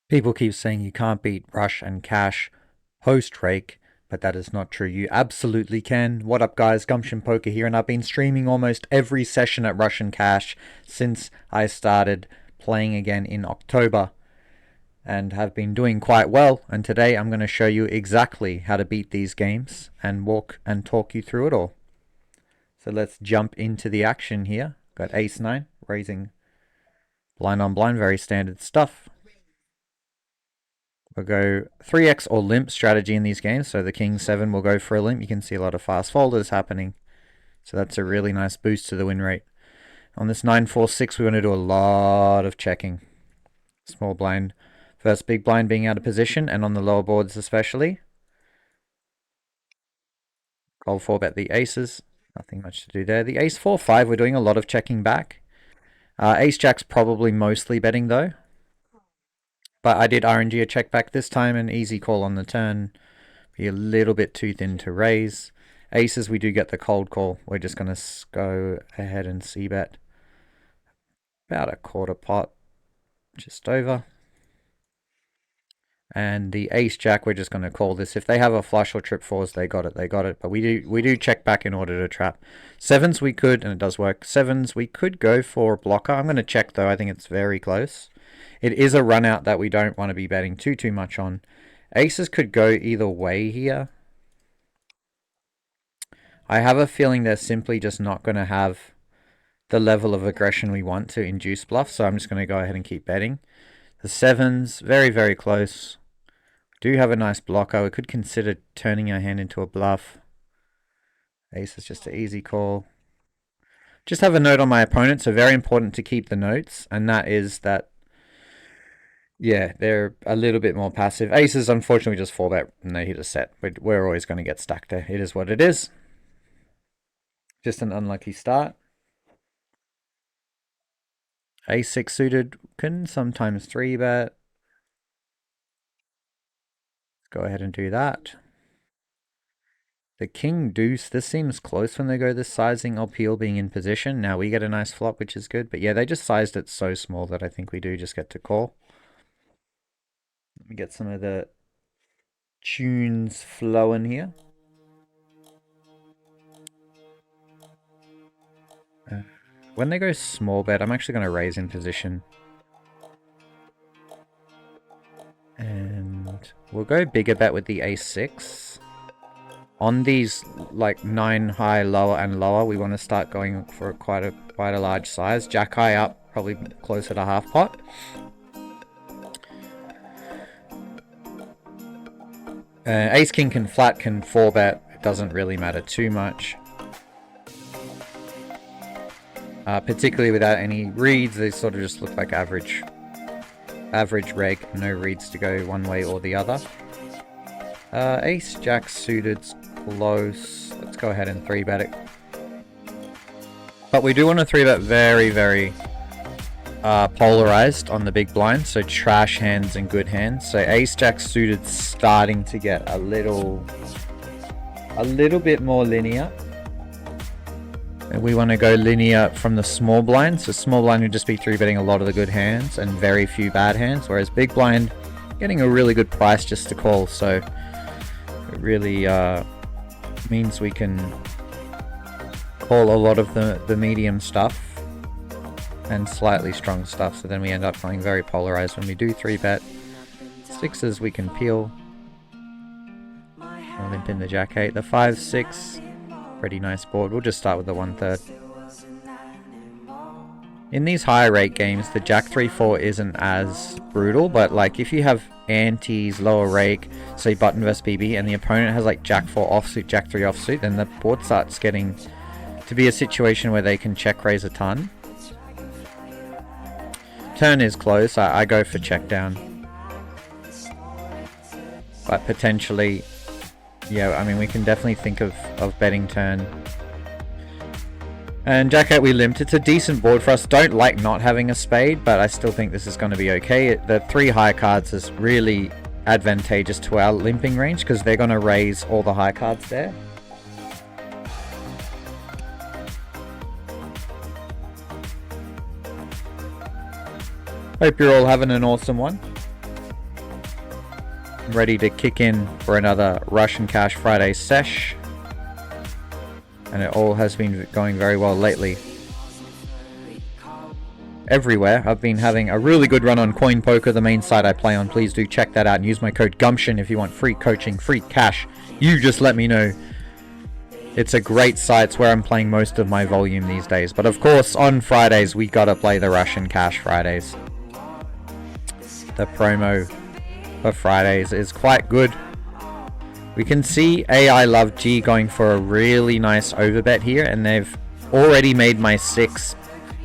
People keep saying you can't beat rush and cash post-rake, but that is not true. You absolutely can. What up, guys? Gumption Poker here, and I've been streaming almost every session at rush and cash since I started playing again in October, and have been doing quite well. And today I'm going to show you exactly how to beat these games and walk and talk you through it all. So let's jump into the action here. Got ace 9, raising blind on blind, very standard stuff. We'll go 3x or limp strategy in these games. So the king 7 will go for a limp. You can see a lot of fast folders happening. So that's a really nice boost to the win rate. On this 9-4-6, we want to do a lot of checking. Small blind, first big blind being out of position, and on the lower boards especially. Call 4-bet the aces. Nothing much to do there. The ace 4-5, we're doing a lot of checking back. Ace jack's probably mostly betting though. But I did RNG a check back this time, an easy call on the turn. Be a little bit too thin to raise. Aces, we do get the cold call. We're just going to go ahead and c-bet. About a quarter pot, just over. And the ace jack, we're just going to call this. If they have a flush or trip fours, they got it. But we do check back in order to trap. Sevens we could, and it does work. Sevens we could go for blocker. I'm going to check though. I think it's very close. It is a run out that we don't want to be betting too much on. Aces could go either way here. I have a feeling they're simply just not going to have the level of aggression we want to induce bluff, so I'm just going to go ahead and keep betting. The sevens, very close. Do have a nice blocker. We could consider turning our hand into a bluff. Ace is just an easy call. Just have a note on my opponent, so very important to keep the notes, and that is that, yeah, they're a little bit more passive. Aces, unfortunately, just 4-bet and they hit a set. We're always going to get stacked there. It is what it is. Just an unlucky start. A6 suited can sometimes 3-bet. Let's go ahead and do that. The king deuce, this seems close when they go this sizing. Peel being in position. Now we get a nice flop, which is good. But yeah, they just sized it so small that I think we do just get to call. Let me get some of the tunes flowing here. When they go small bet, I'm actually going to raise in position. And we'll go bigger bet with the ace-6. On these like 9 high, lower and lower, we want to start going for quite a large size. Jack high up, probably closer to half pot. Ace king can flat, can 4-bet. It doesn't really matter too much. Particularly without any reads, they sort of just look like average reg, no reads to go one way or the other. Ace jack suited, close. Let's go ahead and 3-bet it. But we do want to 3-bet very polarized on the big blind, so trash hands and good hands. So ace jack suited starting to get a little bit more linear. And we want to go linear from the small blind. So small blind would just be 3-betting a lot of the good hands and very few bad hands, whereas big blind getting a really good price just to call. So it really means we can call a lot of the medium stuff and slightly strong stuff. So then we end up going very polarized when we do 3-bet. Sixes we can peel. I'll limp in the jack 8. The 5-6. Pretty nice board. We'll just start with the 1/3. In these higher rate games, the jack 3-4 isn't as brutal, but like if you have antes, lower rake, say button versus BB, and the opponent has like jack 4 offsuit, jack 3 offsuit, then the board starts getting to be a situation where they can check raise a ton. Turn is close. I go for check down, but potentially, yeah, I mean, we can definitely think of betting turn. And jack 8 we limped. It's a decent board for us. Don't like not having a spade, but I still think this is going to be okay. The 3 high cards is really advantageous to our limping range because they're going to raise all the high cards there. Hope you're all having an awesome one. ready to kick in for another Russian Cash Friday sesh. And it all has been going very well lately. Everywhere. I've been having a really good run on CoinPoker, the main site I play on. Please do check that out and use my code Gumption if you want free coaching, free cash. You just let me know. It's a great site. It's where I'm playing most of my volume these days. But of course, on Fridays, we gotta play the Russian Cash Fridays. The promo for Fridays is quite good. We can see AI Love G going for a really nice overbet here, and they've already made my 6.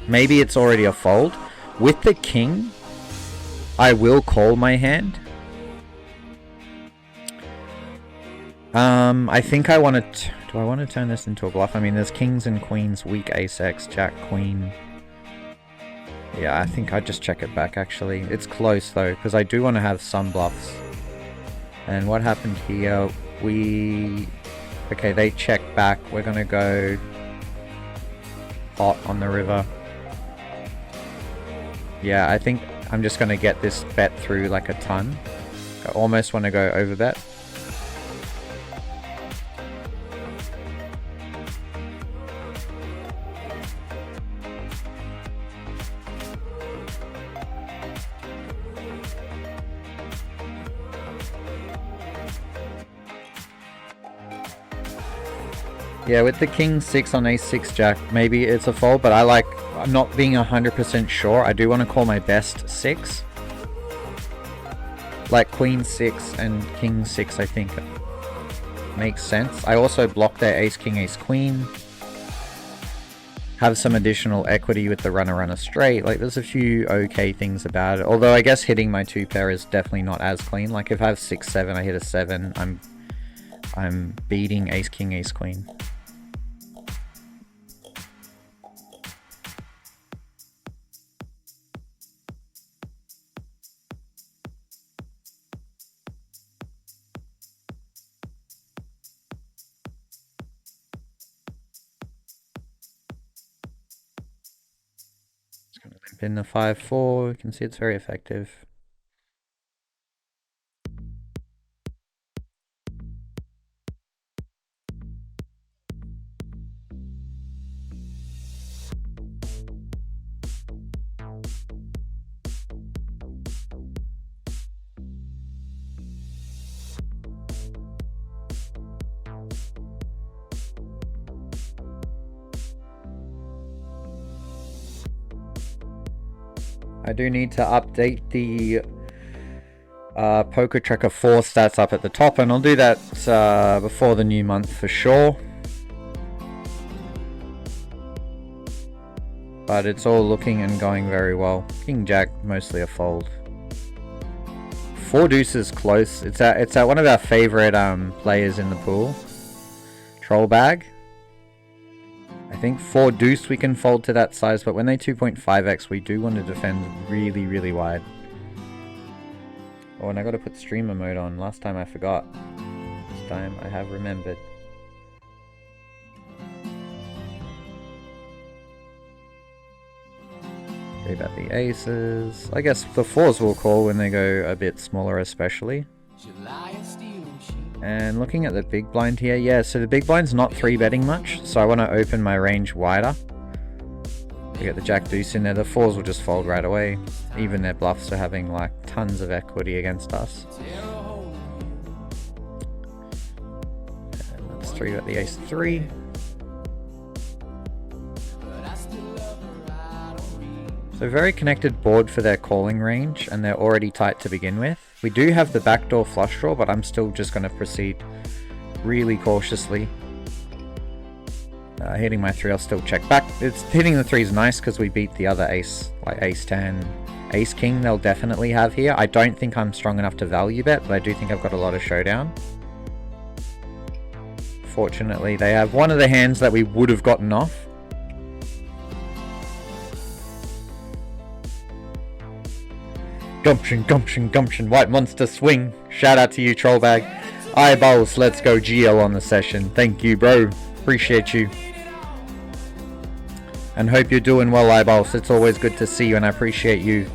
Maybe it's already a fold. With the king, I will call my hand. I think I want to... Do I want to turn this into a bluff? I mean, there's kings and queens, weak ace-x, jack, queen. Yeah, I think I'd just check it back, actually. It's close, though, because I do want to have some bluffs. And what happened here? Okay, they check back. We're going to go hot on the river. Yeah, I think I'm just going to get this bet through like a ton. I almost want to go over bet. Yeah, with the king 6 on ace 6 jack, maybe it's a fold, but I'm not being 100% sure. I do want to call my best 6. Like queen 6 and king 6, I think makes sense. I also block their ace king ace queen. Have some additional equity with the runner straight. Like, there's a few okay things about it. Although I guess hitting my 2 pair is definitely not as clean. Like if I have 6 7, I hit a 7. I'm beating ace king ace queen. In the 5-4, you can see it's very effective. I do need to update the Poker Tracker 4 stats up at the top, and I'll do that before the new month for sure. But it's all looking and going very well. King Jack, mostly a fold. 4 deuces close. It's at one of our favorite players in the pool. Troll Bag. I think 4 deuce we can fold to that size, but when they 2.5x, we do want to defend really, really wide. Oh, and I got to put streamer mode on. Last time I forgot. This time I have remembered. Three bet the aces. I guess the 4s will call when they go a bit smaller, especially. And looking at the big blind here, yeah, so the big blind's not 3-betting much, so I want to open my range wider. We get the jack deuce in there, the 4s will just fold right away. Even their bluffs are having like tons of equity against us. And let's 3-bet the ace 3. So very connected board for their calling range, and they're already tight to begin with. We do have the backdoor flush draw, but I'm still just going to proceed really cautiously. Hitting my 3, I'll still check back. Hitting the 3 is nice because we beat the other ace, like ace 10, ace king they'll definitely have here. I don't think I'm strong enough to value bet, but I do think I've got a lot of showdown. Fortunately, they have one of the hands that we would have gotten off. Gumption, gumption, gumption, white monster swing. Shout out to you, Trollbag. Eyeballs, let's go Geo on the session. Thank you, bro. Appreciate you. And hope you're doing well, Eyeballs. It's always good to see you, and I appreciate you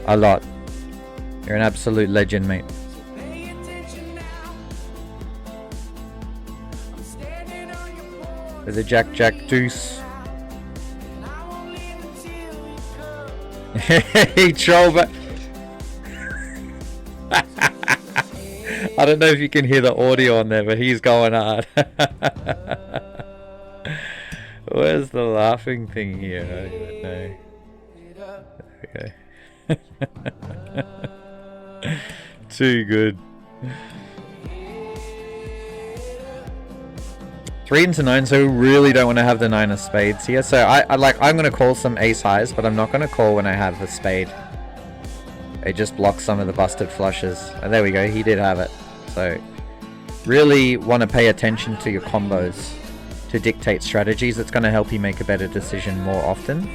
a lot. You're an absolute legend, mate. With a jack deuce. He troll, but I don't know if you can hear the audio on there, but he's going hard. Where's the laughing thing here? I don't know. Okay. Too good. 3 into 9, so we really don't want to have the 9 of spades here. So I'm going to call some ace highs, but I'm not going to call when I have a spade. It just blocks some of the busted flushes. And there we go, he did have it. So really want to pay attention to your combos to dictate strategies. It's going to help you make a better decision more often.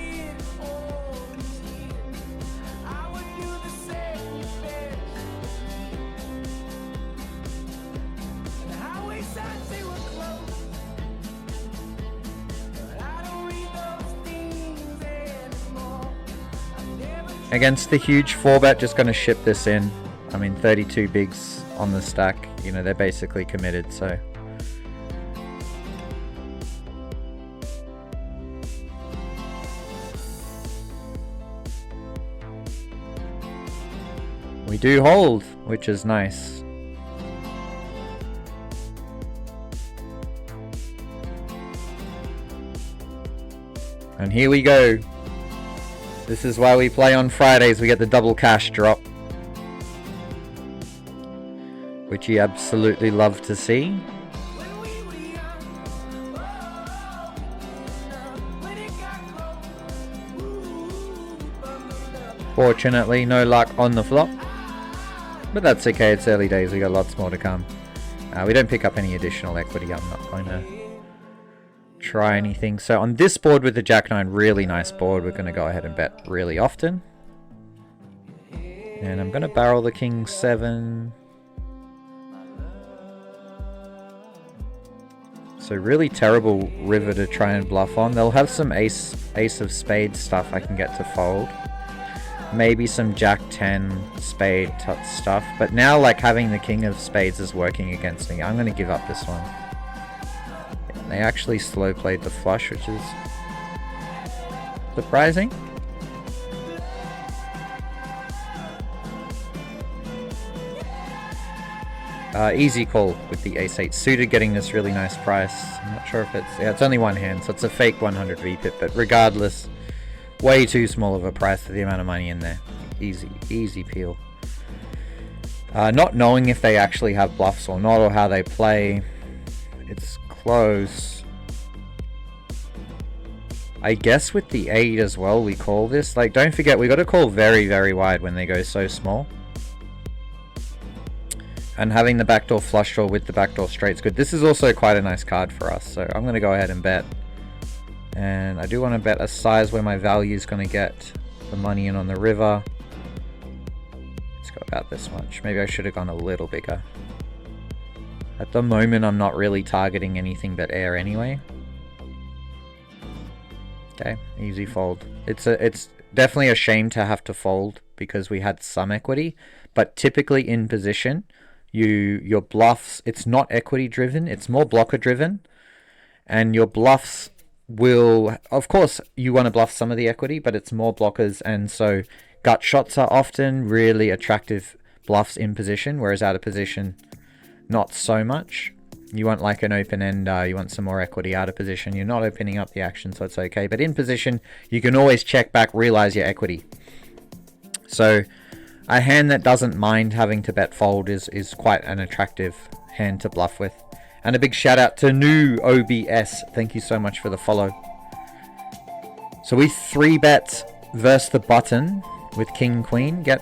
Against the huge 4-bet, just going to ship this in. I mean, 32 bigs on the stack. You know, they're basically committed, so. We do hold, which is nice. And here we go. This is why we play on Fridays. We get the double cash drop, which you absolutely love to see. Fortunately, no luck on the flop, but that's okay. It's early days. We got lots more to come. We don't pick up any additional equity. I'm not going to try anything. So on this board with the Jack 9, really nice board. We're going to go ahead and bet really often. And I'm going to barrel the King 7. So really terrible river to try and bluff on. They'll have some ace of spades stuff I can get to fold. Maybe some Jack 10 spade stuff. But now like having the King of spades is working against me. I'm going to give up this one. They actually slow played the flush, which is surprising. Easy call with the ace-8 suited, getting this really nice price. I'm not sure if it's... yeah, it's only one hand, so it's a fake 100 VPIP, but regardless, way too small of a price for the amount of money in there. Easy peel. Not knowing if they actually have bluffs or not, or how they play. It's close. I guess with the 8 as well, we call this. Like, don't forget, we got to call very, very wide when they go so small. And having the backdoor flush draw with the backdoor straight is good. This is also quite a nice card for us, so I'm going to go ahead and bet. And I do want to bet a size where my value is going to get the money in on the river. Let's go about this much. Maybe I should have gone a little bigger. At the moment, I'm not really targeting anything but air anyway. Okay, easy fold. It's definitely a shame to have to fold because we had some equity, but typically in position, your bluffs, it's not equity driven, it's more blocker driven, and your bluffs will, of course, you want to bluff some of the equity, but it's more blockers, and so gut shots are often really attractive bluffs in position, whereas out of position, not so much. You want like an open end, you want some more equity. Out of position, you're not opening up the action, so it's okay. But in position, you can always check back, realize your equity. So a hand that doesn't mind having to bet fold is quite an attractive hand to bluff with. And a big shout out to new OBS. Thank you so much for the follow. So we 3-bet versus the button with King Queen. Get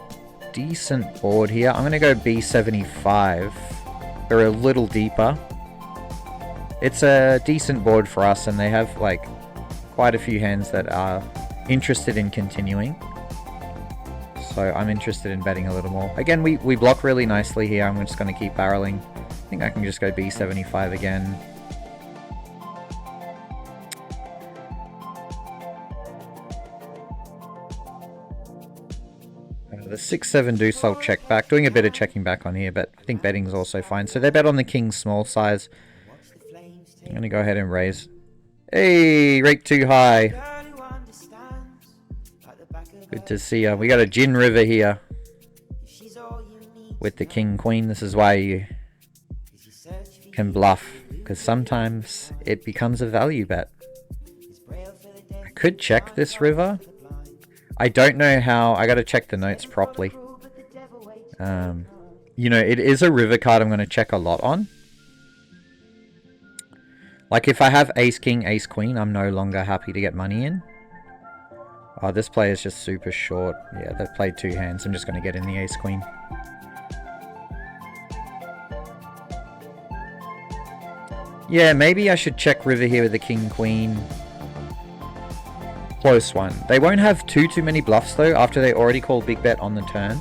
decent board here. I'm going to go B75. They're a little deeper. It's a decent board for us, and they have like quite a few hands that are interested in continuing. So I'm interested in betting a little more. Again, we block really nicely here. I'm just going to keep barreling. I think I can just go B75 again. The 6-7 deuce I'll check back. Doing a bit of checking back on here, but I think betting's also fine. So they bet on the king small size. I'm going to go ahead and raise. Hey, rake too high. Good to see ya. We got a gin river here with the king queen. This is why you can bluff, because sometimes it becomes a value bet. I could check this river. I don't know how. I got to check the notes properly. You know, it is a river card I'm going to check a lot on. Like if I have ace king, ace queen, I'm no longer happy to get money in. Oh, this player is just super short. Yeah, they've played two hands. I'm just going to get in the ace queen. Yeah, maybe I should check river here with the king queen. Close one. They won't have too many bluffs though after they already call big bet on the turn.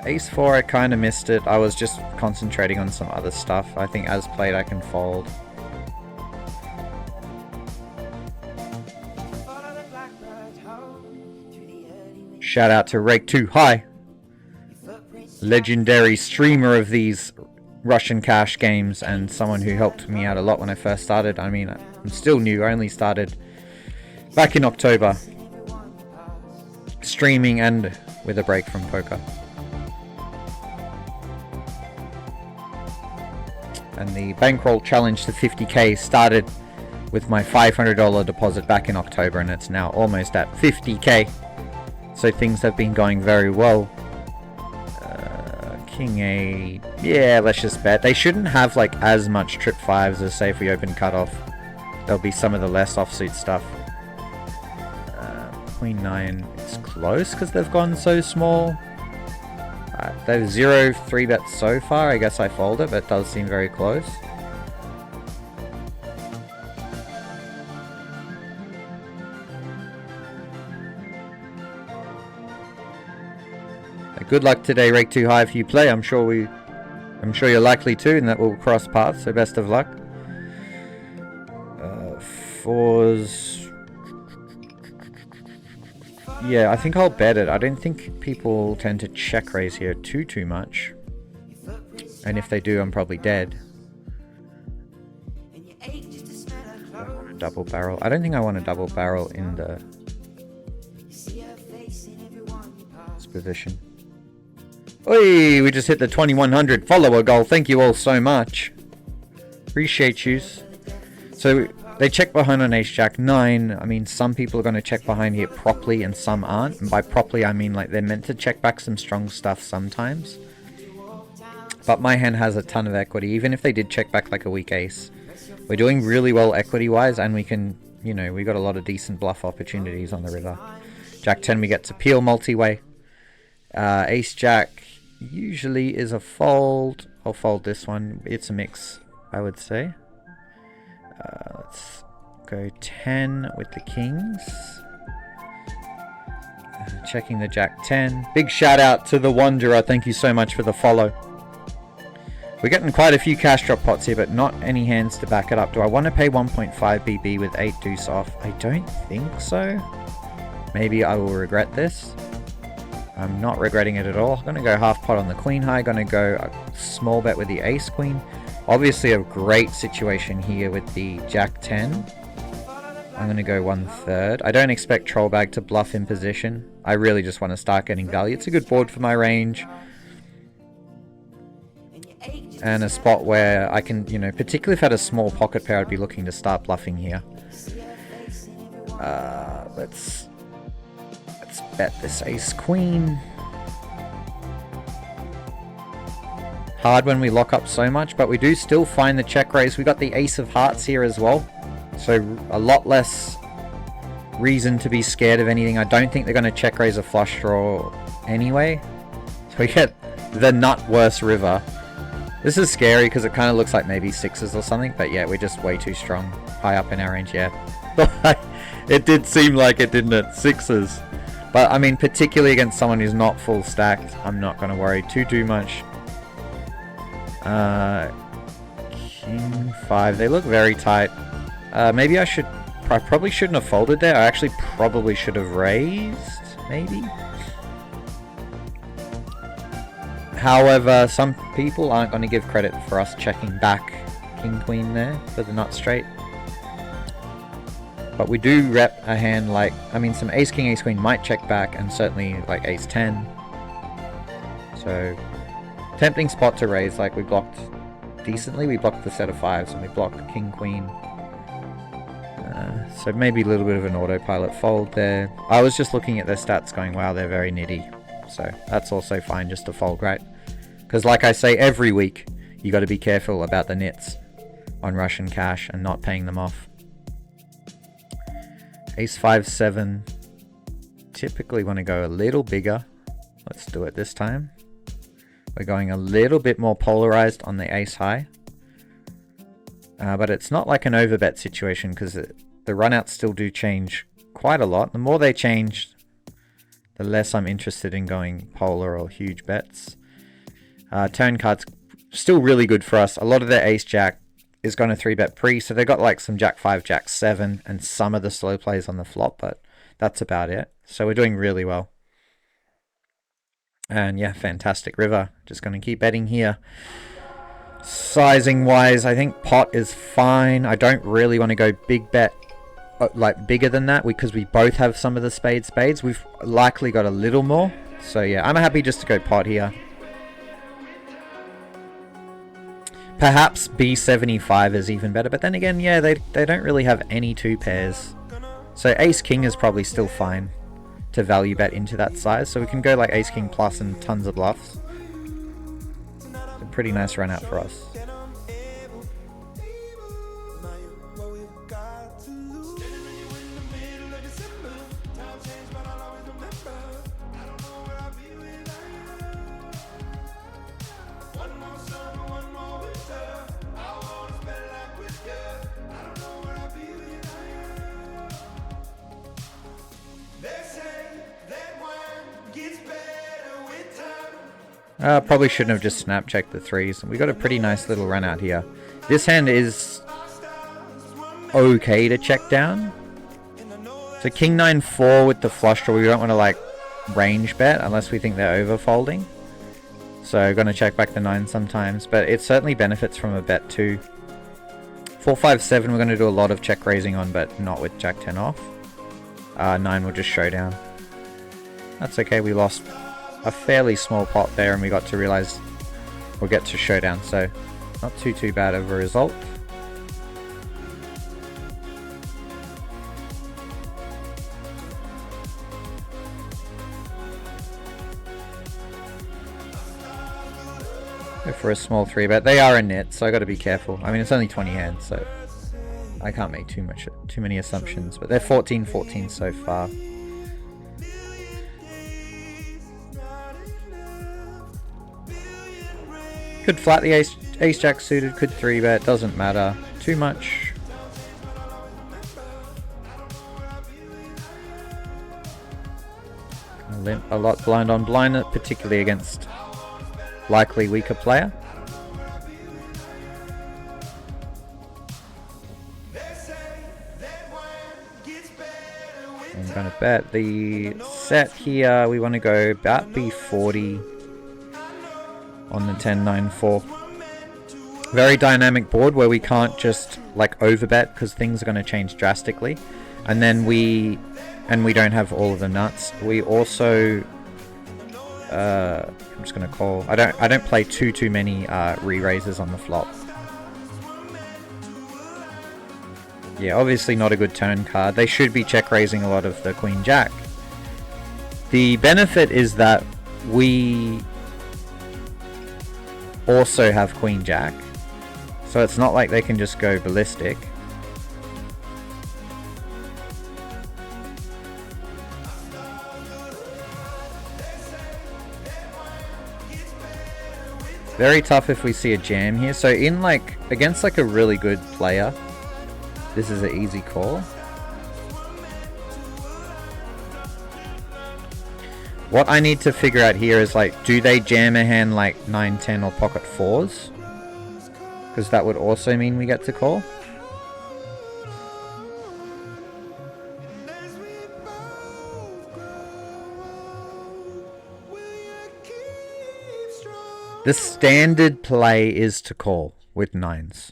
Ace 4, I kind of missed it. I was just concentrating on some other stuff. I think as played I can fold. Shout out to Rake Too High, legendary streamer of these Russian cash games and someone who helped me out a lot when I first started. I mean, I'm still new. I only started back in October streaming and with a break from poker. And the bankroll challenge to 50k started with my $500 deposit back in October, and it's now almost at 50k. So things have been going very well. King 8. Yeah, let's just bet. They shouldn't have like as much trip 5s as say if we open cutoff. There'll be some of the less offsuit stuff. Queen 9 is close because they've gone so small. They've 0 3-bets so far. I guess I fold it, but it does seem very close. Good luck today, Rake Too High, if you play. I'm sure you're likely to, and that will cross paths, so best of luck. 4s. Yeah, I think I'll bet it. I don't think people tend to check raise here too much. And if they do, I'm probably dead. I want a double barrel. I don't think I want a double barrel in this position. Oi, we just hit the 2100 follower goal. Thank you all so much. Appreciate yous. So they check behind on ace jack 9. I mean, some people are going to check behind here properly and some aren't. And by properly, I mean like they're meant to check back some strong stuff sometimes. But my hand has a ton of equity, even if they did check back like a weak ace. We're doing really well equity-wise, and we can, you know, we got a lot of decent bluff opportunities on the river. Jack 10, we get to peel multi-way. Ace jack usually is a fold. I'll fold this one. It's a mix, I would say. Let's go 10 with the kings. Checking the jack 10. Big shout out to the Wanderer. Thank you so much for the follow. We're getting quite a few cash drop pots here, but not any hands to back it up. Do I want to pay 1.5 BB with 8 deuce off? I don't think so. Maybe I will regret this. I'm not regretting it at all. I'm going to go half pot on the queen high. Going to go a small bet with the ace queen. Obviously a great situation here with the jack 10. I'm going to go 1/3. I don't expect Trollbag to bluff in position. I really just want to start getting value. It's a good board for my range. And a spot where I can, you know, particularly if I had a small pocket pair, I'd be looking to start bluffing here. Let's bet this ace queen. Hard when we lock up so much, but we do still find the check raise. We got the ace of hearts here as well, so a lot less reason to be scared of anything. I don't think they're going to check raise a flush draw anyway, so we get the nut worse river. This is scary because it kind of looks like maybe 6s or something, but yeah, we're just way too strong high up in our range. Yeah, it did seem like it, didn't it? 6s. But I mean, particularly against someone who's not full stacked, I'm not going to worry too much. King 5, they look very tight. Maybe I probably shouldn't have folded there. I actually probably should have raised, maybe. However, some people aren't going to give credit for us checking back king queen there for the nut straight. But we do rep a hand like, I mean, some ace king, ace queen might check back, and certainly like ace 10. So tempting spot to raise. Like, we blocked decently. We blocked the set of fives, and we blocked king queen. So maybe a little bit of an autopilot fold there. I was just looking at their stats going, wow, they're very nitty. So that's also fine just to fold, right? Because like I say every week, you got to be careful about the nits on Russian cash and not paying them off. Ace 5, 7. Typically want to go a little bigger. Let's do it this time. We're going a little bit more polarized on the ace high. But it's not like an overbet situation because the runouts still do change quite a lot. The more they change, the less I'm interested in going polar or huge bets. Turn cards still really good for us. A lot of their ace jack is going to 3-bet pre, so they got like some jack 5, jack 7, and some of the slow plays on the flop, but that's about it. So we're doing really well. And yeah, fantastic river. Just going to keep betting here. Sizing wise, I think pot is fine. I don't really want to go big bet, like bigger than that, because we both have some of the spades. We've likely got a little more. So yeah, I'm happy just to go pot here. Perhaps B75 is even better, but then again, yeah, they don't really have any 2 pairs. So ace king is probably still fine to value bet into that size. So we can go like ace king plus and tons of bluffs. It's a pretty nice run out for us. Probably shouldn't have just snap checked the 3s. We got a pretty nice little run out here. This hand is okay to check down. So king 9-4 with the flush draw. We don't want to like range bet unless we think they're over folding. So going to check back the 9 sometimes, but it certainly benefits from a bet too. 4-5-7 we're going to do a lot of check raising on, but not with jack 10 off. 9 will just showdown. That's okay, we lost a fairly small pot there and we got to realize we'll get to showdown, so not too bad of a result. Go for a small 3-bet. They are a net, so I got to be careful. I mean, it's only 20 hands, so I can't make too many assumptions, but they're 14-14 so far. Could flat the ace jack suited, could 3-bet, doesn't matter too much. Limp a lot blind on blind, particularly against likely weaker player. I'm going to bet the set here. We want to go about B40 on the 10-9-4. Very dynamic board where we can't just like overbet because things are going to change drastically. And then we don't have all of the nuts. We also I'm just going to call. I don't play too many re-raises on the flop. Yeah, obviously not a good turn card. They should be check raising a lot of the queen jack. The benefit is that we also have queen jack, so it's not like they can just go ballistic. Very tough if we see a jam here. So in like against like a really good player, this is an easy call. What I need to figure out here is like, do they jam a hand like 9-10 or pocket 4s? Because that would also mean we get to call. The standard play is to call with 9s.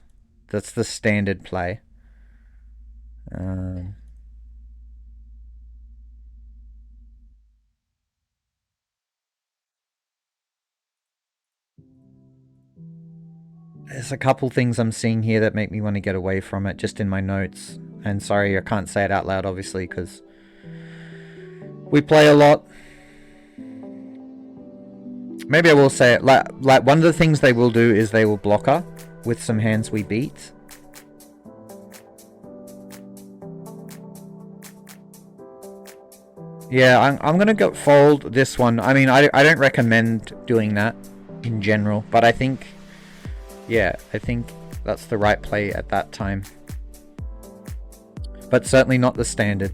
That's the standard play. There's a couple things I'm seeing here that make me want to get away from it, just in my notes. And sorry, I can't say it out loud, obviously, because we play a lot. Maybe I will say it. Like one of the things they will do is they will blocker with some hands we beat. Yeah, I'm gonna go fold this one. I mean, I don't recommend doing that in general, but I think, yeah, I think that's the right play at that time. But certainly not the standard.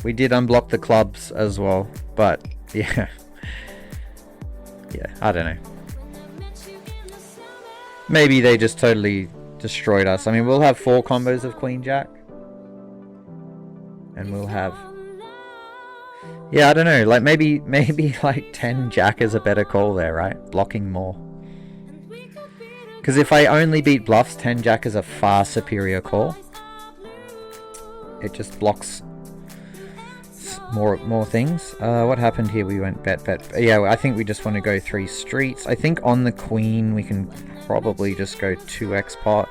We did unblock the clubs as well, but yeah. Yeah, I don't know. Maybe they just totally destroyed us. I mean, we'll have 4 combos of Queen Jack. And we'll have... Yeah, I don't know. Like, maybe like 10 Jack is a better call there, right? Blocking more. Because if I only beat bluffs, 10 Jack is a far superior call. It just blocks more things. What happened here? We went bet. Yeah, I think we just want to go 3 streets. I think on the queen we can probably just go 2x pot.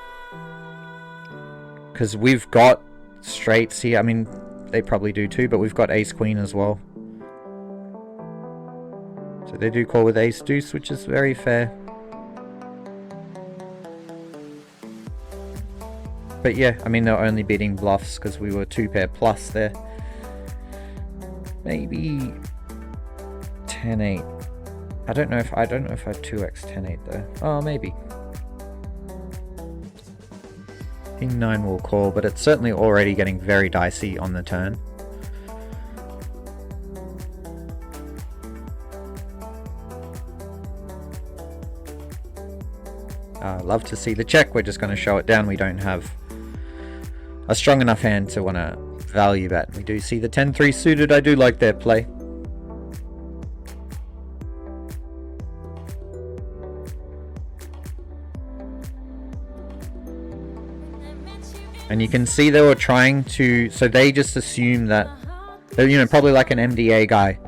Because we've got straights here. I mean, they probably do too, but we've got ace queen as well. So they do call with ace deuce, which is very fair. But yeah, I mean, they're only beating bluffs because we were 2-pair plus there. Maybe 10-8. I don't know if I 2x 10-8 though. Oh, maybe. King 9 will call, but it's certainly already getting very dicey on the turn. Love to see the check. We're just going to show it down. We don't have a strong enough hand to want to value bet. We do see the 10-3 suited. I do like their play. And you can see they were trying to, so they just assume that they're, you know, probably like an MDA guy.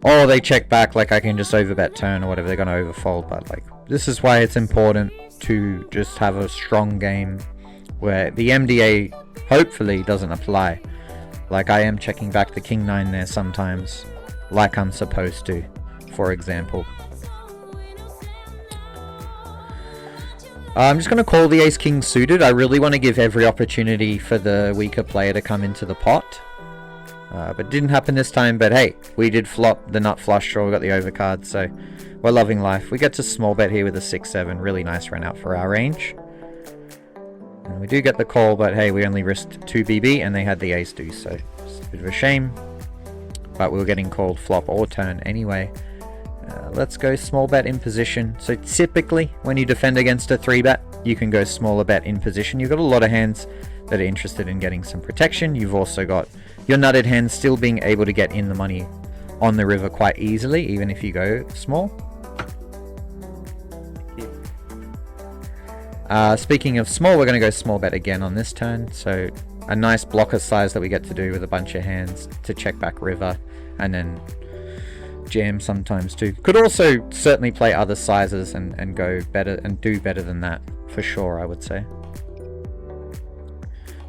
Or they check back like I can just overbet turn or whatever, they're going to overfold. But like, this is why it's important to just have a strong game where the MDA hopefully doesn't apply. Like I am checking back the King 9 there sometimes, like I'm supposed to, for example. I'm just going to call the Ace King suited. I really want to give every opportunity for the weaker player to come into the pot. But it didn't happen this time, but hey, we did flop the nut flush draw, we got the overcard, so we're loving life. We get to small bet here with a 6-7, really nice run out for our range. And we do get the call, but hey, we only risked 2 BB and they had the ace deuce, so it's a bit of a shame. But we were getting called flop or turn anyway. Let's go small bet in position. So typically, when you defend against a 3-bet, you can go smaller bet in position. You've got a lot of hands that are interested in getting some protection. You've also got your nutted hands still being able to get in the money on the river quite easily, even if you go small. Speaking of small, we're going to go small bet again on this turn. So a nice blocker size that we get to do with a bunch of hands to check back river and then jam sometimes too. Could also certainly play other sizes and go better and do better than that for sure, I would say.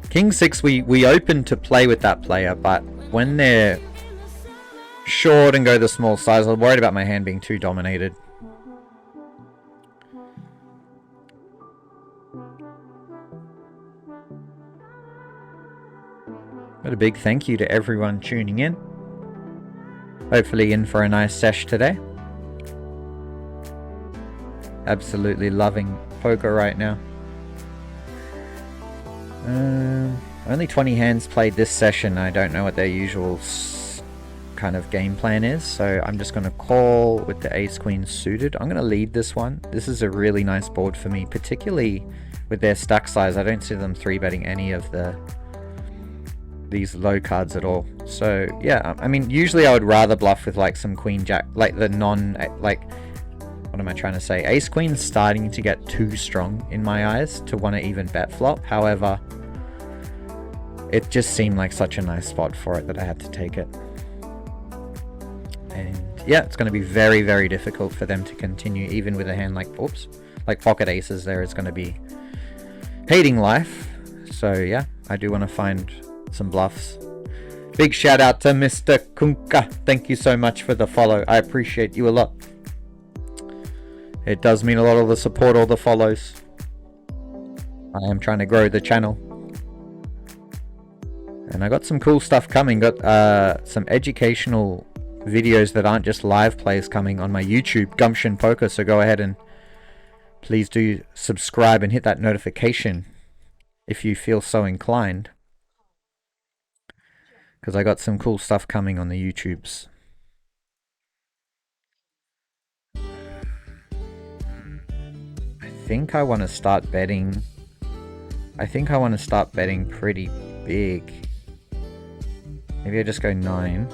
King 6, we open to play with that player, but when they're short and go the small size, I'm worried about my hand being too dominated. But a big thank you to everyone tuning in. Hopefully in for a nice sesh today. Absolutely loving poker right now. Only 20 hands played this session. I don't know what their usual kind of game plan is. So I'm just going to call with the ace queen suited. I'm going to lead this one. This is a really nice board for me, particularly with their stack size. I don't see them 3-betting any of these low cards at all. So yeah, I mean, usually I would rather bluff with like some queen jack, like the what am I trying to say? Ace queen's starting to get too strong in my eyes to want to even bet flop. However, it just seemed like such a nice spot for it that I had to take it. And yeah, it's going to be very, very difficult for them to continue, even with a hand like, oops, like pocket aces there is going to be hating life. So yeah, I do want to find some bluffs. Big shout out to Mr. Kunka. Thank you so much for the follow. I appreciate you a lot. It does mean a lot of the support, all the follows. I am trying to grow the channel. And I got some cool stuff coming. Got some educational videos that aren't just live plays coming on my YouTube, Gumption Poker. So go ahead and please do subscribe and hit that notification if you feel so inclined. Because I got some cool stuff coming on the YouTubes. I think I want to start betting. I think I want to start betting pretty big. Maybe I just go 9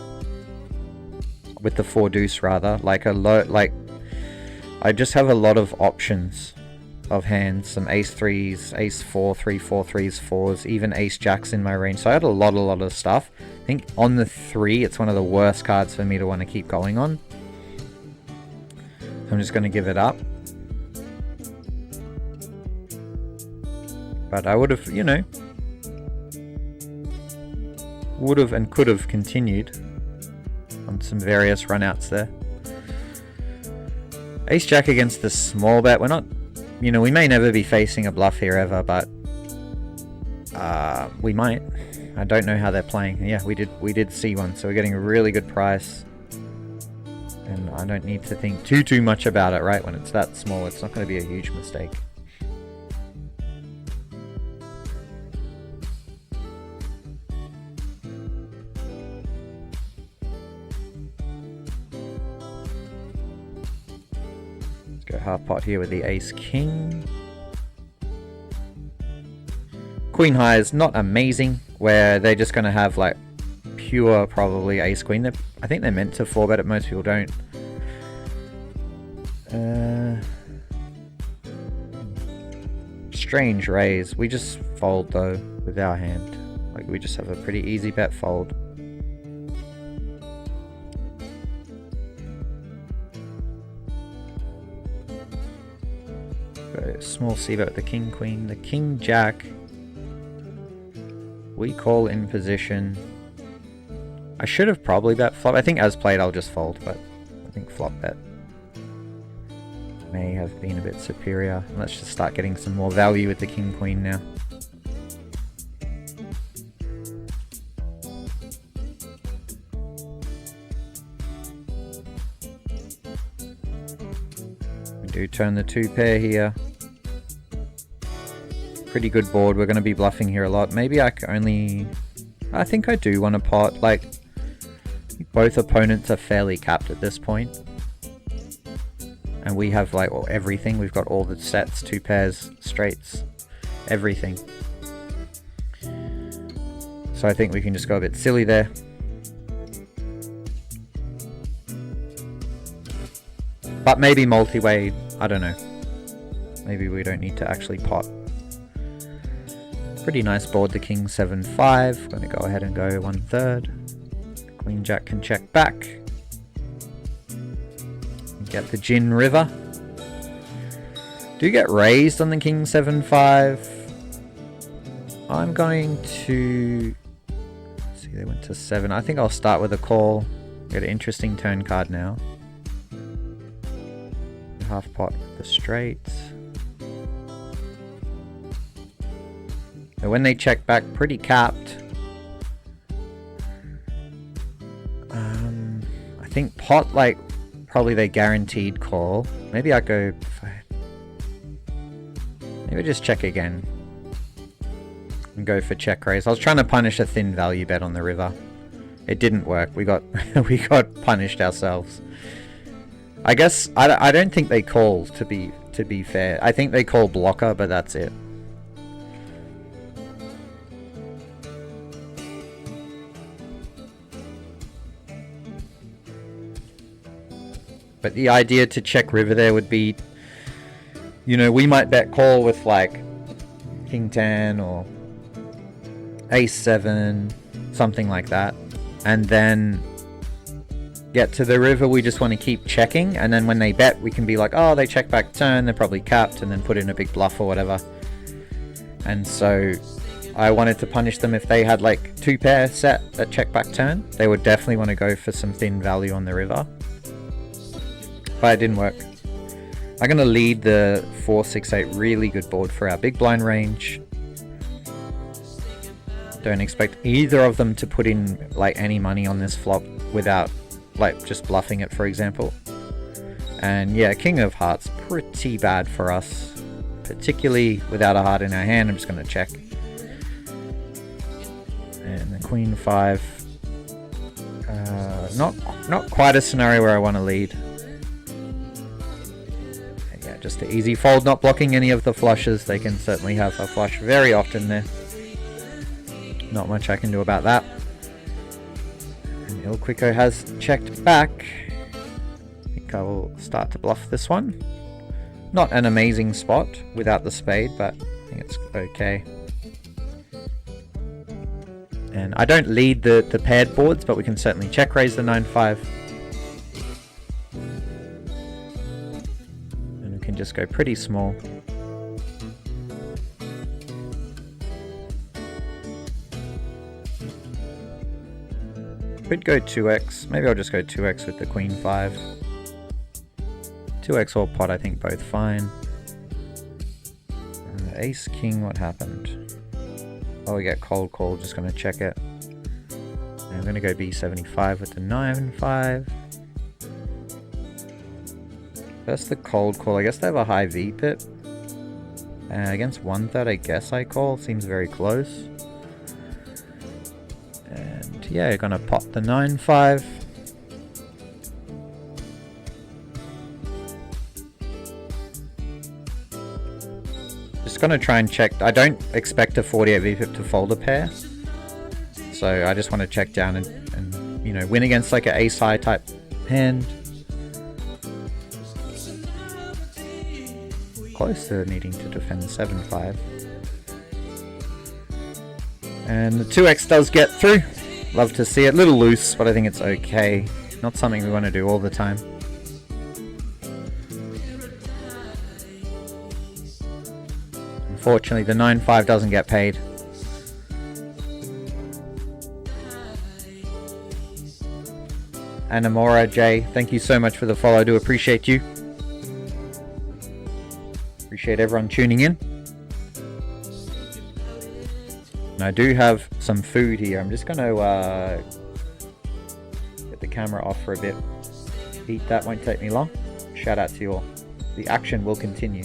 with the 4 deuce rather. Like a low, like I just have a lot of options of hands. Some ace 3s, ace 4, 3, 4 3s, 4s, even ace jacks in my range. So I had a lot of stuff. I think on the 3, it's one of the worst cards for me to want to keep going on. So I'm just going to give it up. But I would have, you know, would have and could have continued on some various runouts there. Ace jack against the small bet. We're not, you know, we may never be facing a bluff here ever, but we might. I don't know how they're playing. Yeah, we did see one, so we're getting a really good price. And I don't need to think too much about it, right? When it's that small, it's not going to be a huge mistake. Go half pot here with the ace king. Queen high is not amazing, where they're just going to have like pure probably ace queen. I think they're meant to 4-bet it, most people don't. Strange raise. We just fold though with our hand. Like we just have a pretty easy bet fold. Small c-bet with the king queen, the king jack. We call in position. I should have probably bet flop. I think as played I'll just fold, but I think flop bet may have been a bit superior. Let's just start getting some more value with the king queen now. We do turn the 2 pair here. Pretty good board. We're going to be bluffing here a lot. Maybe I think I do want to pot. Like, both opponents are fairly capped at this point. And we have like, well, everything. We've got all the sets, 2 pairs, straights, everything. So I think we can just go a bit silly there. But maybe multi-way, I don't know. Maybe we don't need to actually pot. Pretty nice board, the king 7-5. Going to go ahead and go 1/3. Queen jack can check back. Get the gin river. Do get raised on the king 7-5. I'm going to see, they went to 7. I think I'll start with a call. Get an interesting turn card now. Half pot with the straight. So when they check back, pretty capped. I think pot, like, probably they guaranteed call. Maybe I go... Maybe just check again. And go for check raise. I was trying to punish a thin value bet on the river. It didn't work. We got we got punished ourselves. I guess I don't think they call, to be fair. I think they call blocker, but that's it. But the idea to check river there would be, you know, we might bet call with like King 10 or Ace 7, something like that. And then get to the river, we just want to keep checking. And then when they bet, we can be like, oh, they check back turn, they're probably capped, and then put in a big bluff or whatever. And so I wanted to punish them if they had like 2 pair set at check back turn. They would definitely want to go for some thin value on the river. But it didn't work. I'm going to lead the 4-6-8, really good board for our big blind range. Don't expect either of them to put in like any money on this flop without like just bluffing it, for example. And yeah, King of Hearts, pretty bad for us, particularly without a heart in our hand. I'm just going to check. And the Queen 5, not quite a scenario where I want to lead. Just an easy fold, not blocking any of the flushes. They can certainly have a flush very often there. Not much I can do about that. And Il Quico has checked back. I think I will start to bluff this one. Not an amazing spot without the spade, but I think it's okay. And I don't lead the paired boards, but we can certainly check raise the 9-5. Can just go pretty small. Could go 2x. Maybe I'll just go 2x with the Queen 5. 2x or pot, I think both fine. And the Ace King, what happened? Oh, we get cold call, just gonna check it. And I'm gonna go B75 with the 9-5. First the cold call. I guess they have a high V pip. Against 1/3, I guess I call. Seems very close. And yeah, you're gonna pot the 9-5. Just gonna try and check. I don't expect a 48 V pip to fold a pair. So I just want to check down and you know, win against like an ace high type hand. Close to needing to defend 7-5. And the 2x does get through. Love to see it. Little loose, but I think it's okay. Not something we want to do all the time. Unfortunately, the 9-5 doesn't get paid. And Amora J, thank you so much for the follow. I do appreciate you. Appreciate everyone tuning in. And I do have some food here. I'm just going to get the camera off for a bit. Eat that, won't take me long. Shout out to you all. The action will continue.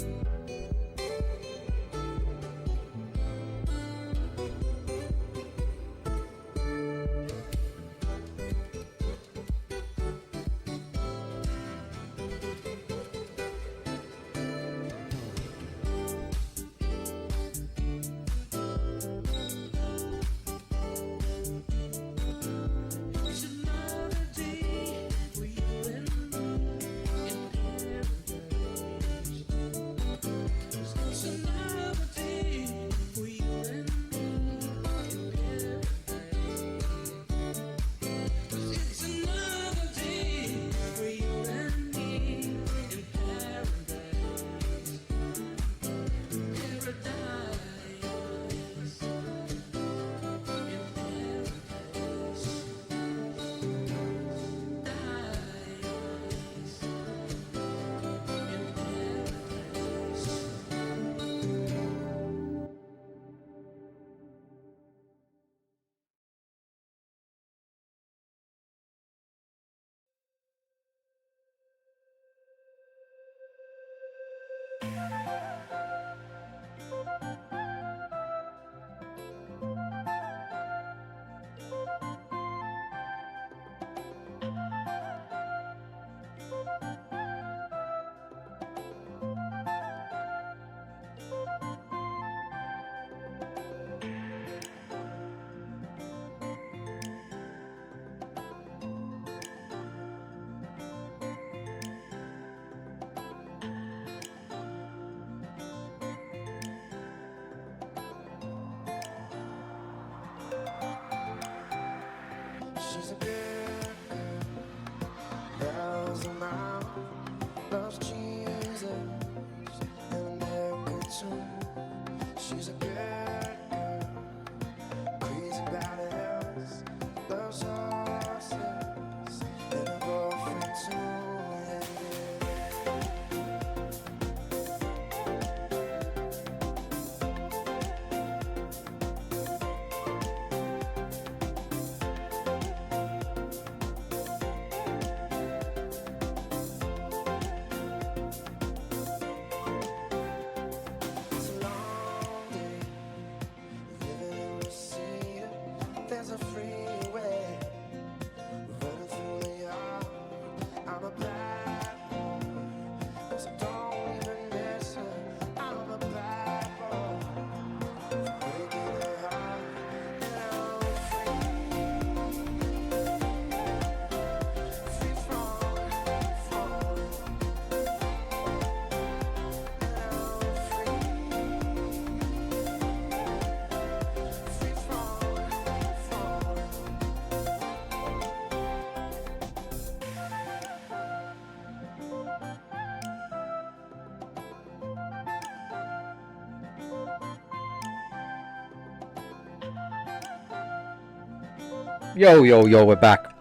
Yo, yo, yo, we're back.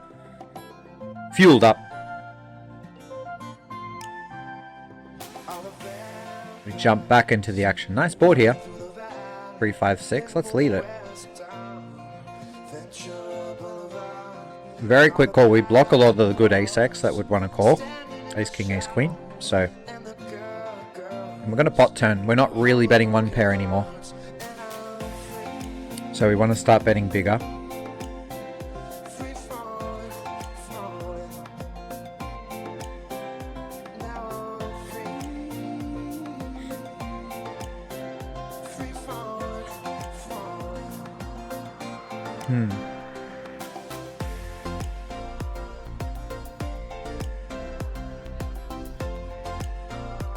Fueled up. We jump back into the action. Nice board here. 3, 5, 6. Let's lead it. Very quick call. We block a lot of the good ace-x that would want to call. Ace-king, ace-queen. So, and we're going to pot turn. We're not really betting one pair anymore. So we want to start betting bigger.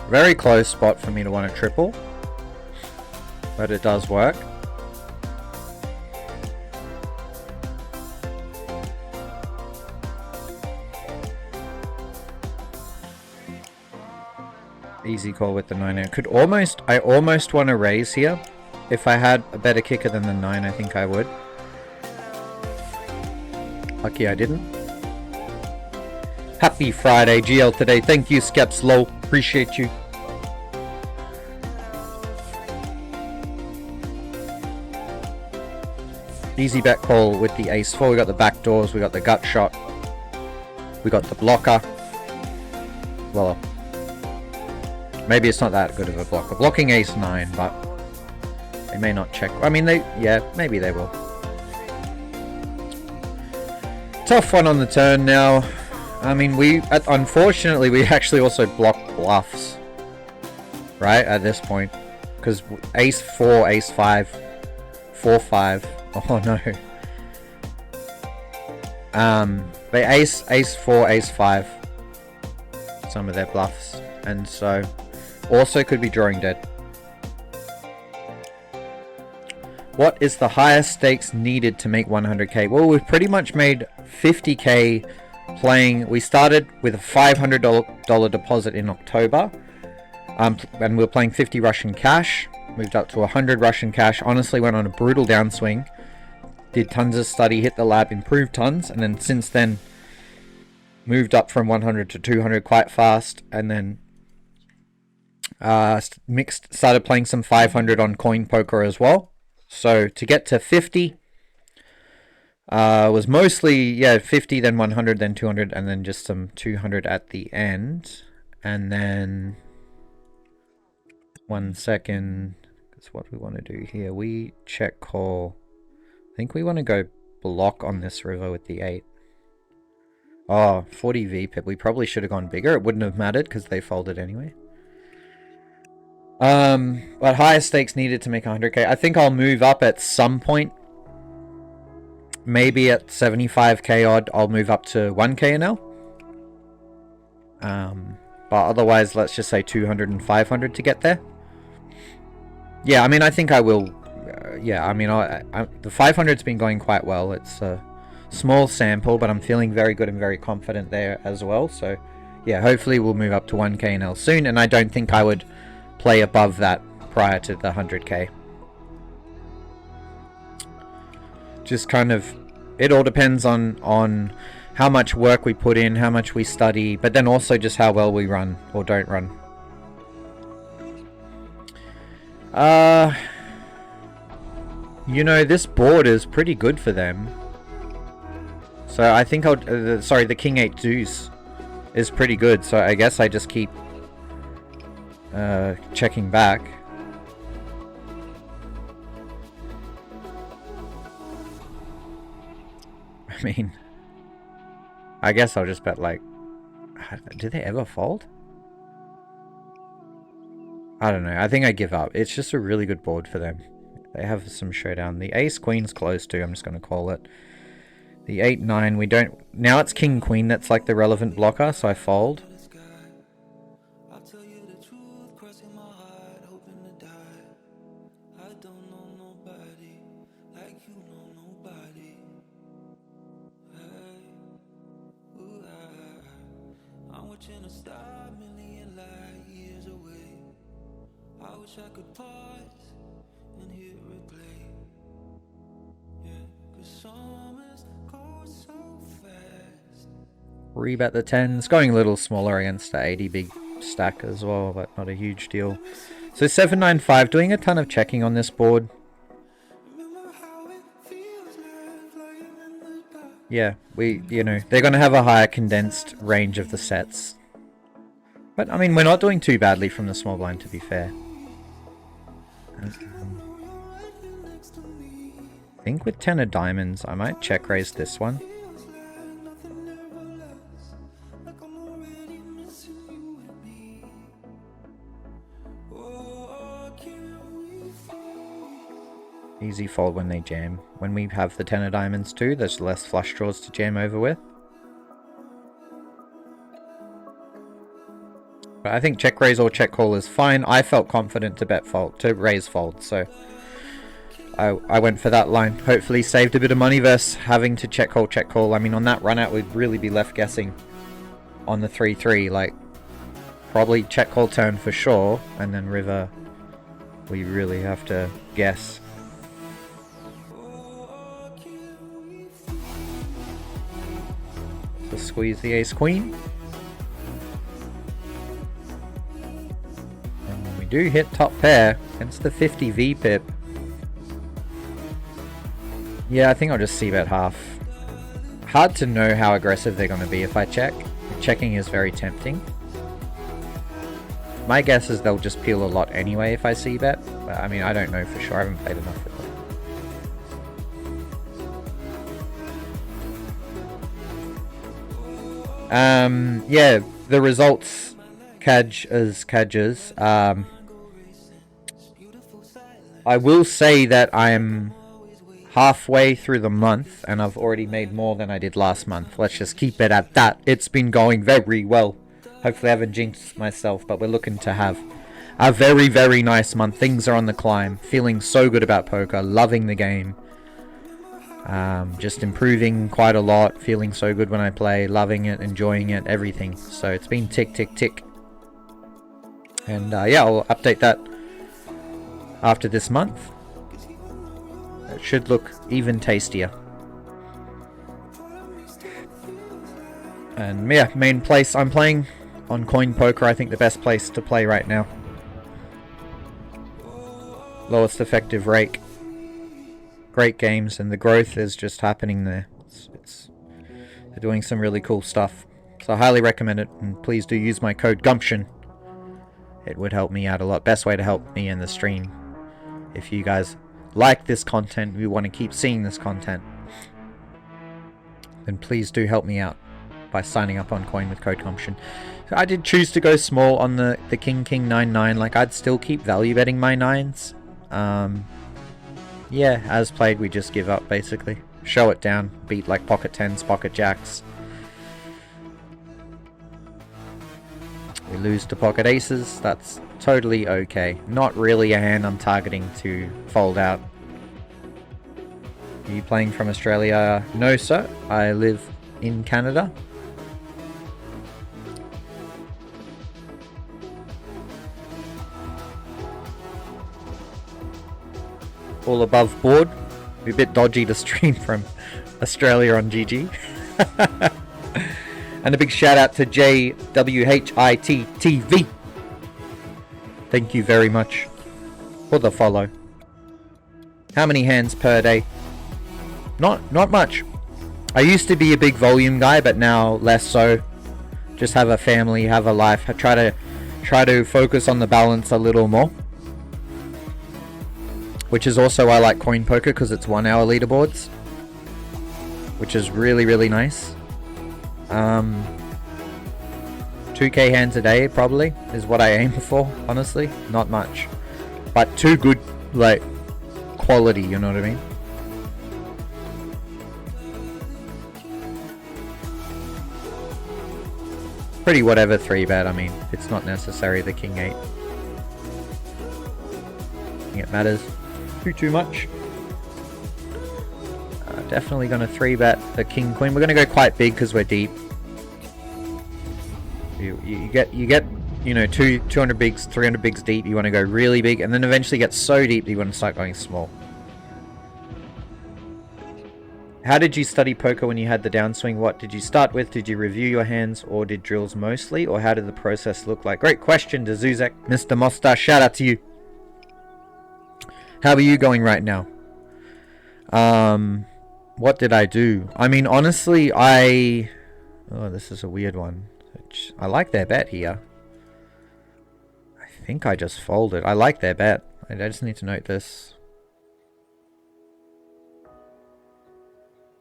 Very close spot for me to want to triple, but it does work. Easy call with the 9. I almost want to raise here. If I had a better kicker than the 9, I think I would. Lucky I didn't. Happy Friday, GL today. Thank you, Skeps Low. Appreciate you. Easy bet call with the ace-4. We got the back doors. We got the gut shot. We got the blocker. Well, maybe it's not that good of a blocker. Blocking ace-9, but they may not check. I mean, maybe they will. Tough one on the turn now. I mean, unfortunately, we actually also block bluffs, right, at this point. Because ace-4, ace-5, 4-5. Oh, no. They ace-4, ace-5. Some of their bluffs. And so, also could be drawing dead. What is the highest stakes needed to make 100k? Well, we've pretty much made 50k playing. We started with a $500 deposit in October, and we were playing 50 Russian cash. Moved up to 100 Russian cash. Honestly, went on a brutal downswing. Did tons of study, hit the lab, improved tons, and then since then moved up from 100 to 200 quite fast, and then started playing some 500 on CoinPoker as well. So to get to 50 was mostly 50, then 100, then 200, and then just some 200 at the end. And then 1 second, that's what we want to do here. We check call. I think we want to go block on this river with the 8. Oh, 40 VPIP. We probably should have gone bigger. It wouldn't have mattered because they folded anyway. But higher stakes needed to make 100k. I think I'll move up at some point. Maybe at 75k odd, I'll move up to 1k NL. But otherwise, let's just say 200 and 500 to get there. Yeah, I mean, I think I will. Yeah, I mean, the 500's been going quite well. It's Small sample, but I'm feeling very good and very confident there as well. So yeah, hopefully we'll move up to 1k NL soon, and I don't think I would play above that prior to the 100k. Just kind of, it all depends on how much work we put in, how much we study, but then also just how well we run or don't run. You know, this board is pretty good for them. So I think I'll, sorry, the King 8 deuce is pretty good. So I guess I just keep checking back. I mean, I guess I'll just bet, like, do they ever fold? I don't know. I think I give up. It's just a really good board for them. They have some showdown. The ace queen's close too. I'm just going to call it. The 8-9, we don't... Now it's king queen that's like the relevant blocker, so I fold. Rebet the 10s, going a little smaller against the 80 big stack as well, but not a huge deal. So 7-9-5, doing a ton of checking on this board. Yeah, you know, they're going to have a higher condensed range of the sets. But, I mean, we're not doing too badly from the small blind, to be fair. I think with 10 of diamonds, I might check raise this one. Easy fold when they jam. When we have the 10 of diamonds too, there's less flush draws to jam over with. But I think check raise or check call is fine. I felt confident to bet fold, to raise fold, so I went for that line. Hopefully saved a bit of money versus having to check call, check call. I mean, on that run out, we'd really be left guessing on the 3-3. Like, probably check call turn for sure, and then river, we really have to guess. So squeeze the ace queen. And we do hit top pair against the 50 V pip. Yeah, I think I'll just c-bet half. Hard to know how aggressive they're going to be if I check. Checking is very tempting. My guess is they'll just peel a lot anyway if I c-bet. But I mean, I don't know for sure. I haven't played enough with them. Yeah, the results, Cadges. I will say that I'm halfway through the month and I've already made more than I did last month. Let's just keep it at that. It's been going very well. Hopefully I haven't jinxed myself, but we're looking to have a very, very nice month. Things are on the climb. Feeling so good about poker. Loving the game. Just improving quite a lot. Feeling so good when I play. Loving it, enjoying it, everything. So it's been tick, tick, tick. And yeah, I'll update that after this month. It should look even tastier. And yeah, main place I'm playing on CoinPoker. I think the best place to play right now. Lowest effective rake. Great games, and the growth is just happening there. They're doing some really cool stuff. So I highly recommend it, and please do use my code GUMPTION. It would help me out a lot. Best way to help me in the stream. If you guys like this content, you want to keep seeing this content, then please do help me out by signing up on Coin with code GUMPTION. So I did choose to go small on the King 9-9. Like, I'd still keep value betting my 9s. Yeah, as played, we just give up, basically. Show it down, beat like pocket 10s, pocket jacks. We lose to pocket aces, that's totally okay. Not really a hand I'm targeting to fold out. Are you playing from Australia? No, sir. I live in Canada. All above board. Be a bit dodgy to stream from Australia on GG. And a big shout out to JWHIT-TV. Thank you very much for the follow. How many hands per day? Not much. I used to be a big volume guy, but now less so. Just have a family, have a life. I try to focus on the balance a little more. Which is also why I like CoinPoker, because it's 1 hour leaderboards. Which is really, really nice. 2k hands a day probably is what I aim for, honestly. Not much. But 2 good, like, quality, you know what I mean? Pretty whatever 3-bet, I mean, it's not necessary the king 8. I think it matters too much. Definitely gonna 3-bet the king queen. We're gonna go quite big because we're deep. You get you know 200 bigs, 300 bigs deep. You want to go really big, and then eventually get so deep that you want to start going small. How did you study poker when you had the downswing? What did you start with? Did you review your hands, or did drills mostly, or how did the process look like? Great question, Dazuzek. Mr. Mostar, shout out to you. How are you going right now? What did I do? I mean, honestly, oh, this is a weird one. I like their bet here. I think I just folded. I like their bet. I just need to note this.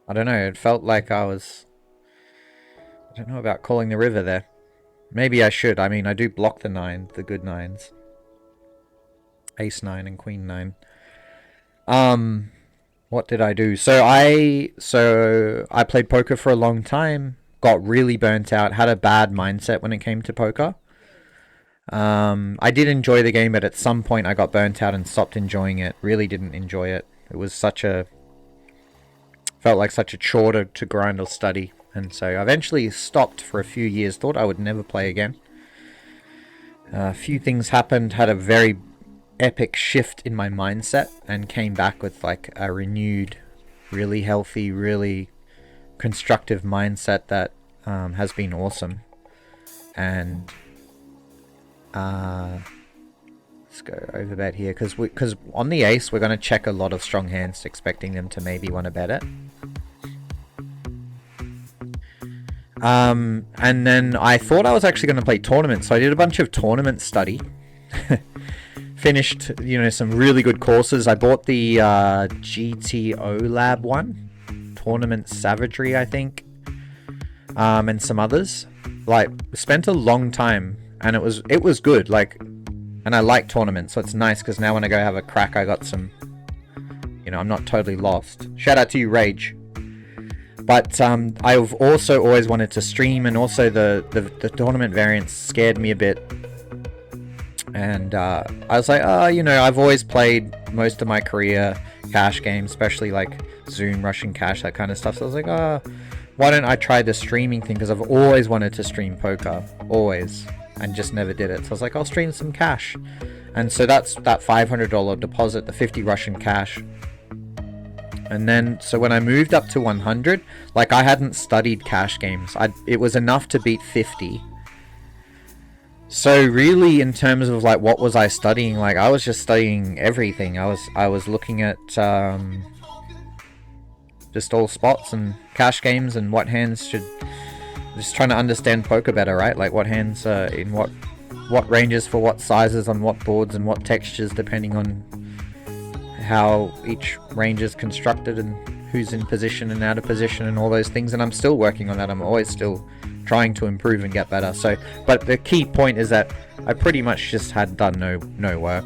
I don't know. It felt like I don't know about calling the river there. Maybe I should. I mean, I do block the 9, the good 9s. Ace 9 and Queen 9. What did I do? So I played poker for a long time. Got really burnt out. Had a bad mindset when it came to poker. I did enjoy the game, but at some point I got burnt out and stopped enjoying it. Really didn't enjoy it. It was felt like such a chore to grind or study. And so I eventually stopped for a few years. Thought I would never play again. A few things happened. Had a very epic shift in my mindset and came back with like a renewed, really healthy, really constructive mindset that has been awesome. And let's go overbet here because on the ace we're going to check a lot of strong hands, expecting them to maybe want to bet it. And then I thought I was actually going to play tournaments, so I did a bunch of tournament study. Finished, you know, some really good courses. I bought the GTO Lab one, Tournament Savagery, I think, and some others. Like, spent a long time, and it was good. Like, and I like tournaments, so it's nice because now when I go have a crack, I got some. You know, I'm not totally lost. Shout out to you, Rage. But I've also always wanted to stream, and also the tournament variants scared me a bit. And I was like, oh, you know, I've always played most of my career cash games, especially like Zoom, Russian Cash, that kind of stuff. So I was like, oh, why don't I try the streaming thing? Because I've always wanted to stream poker, always, and just never did it. So I was like, I'll stream some cash. And so that's that $500 deposit, the 50 Russian Cash. And then, so when I moved up to 100, like I hadn't studied cash games. It was enough to beat 50. So really, in terms of like what was I studying, like I was just studying everything. I was looking at just all spots and cash games and what hands should, just trying to understand poker better, right? Like what hands in what ranges for what sizes on what boards and what textures, depending on how each range is constructed and who's in position and out of position and all those things. And I'm still working on that. I'm always still trying to improve and get better. So, but the key point is that I pretty much just had done no work.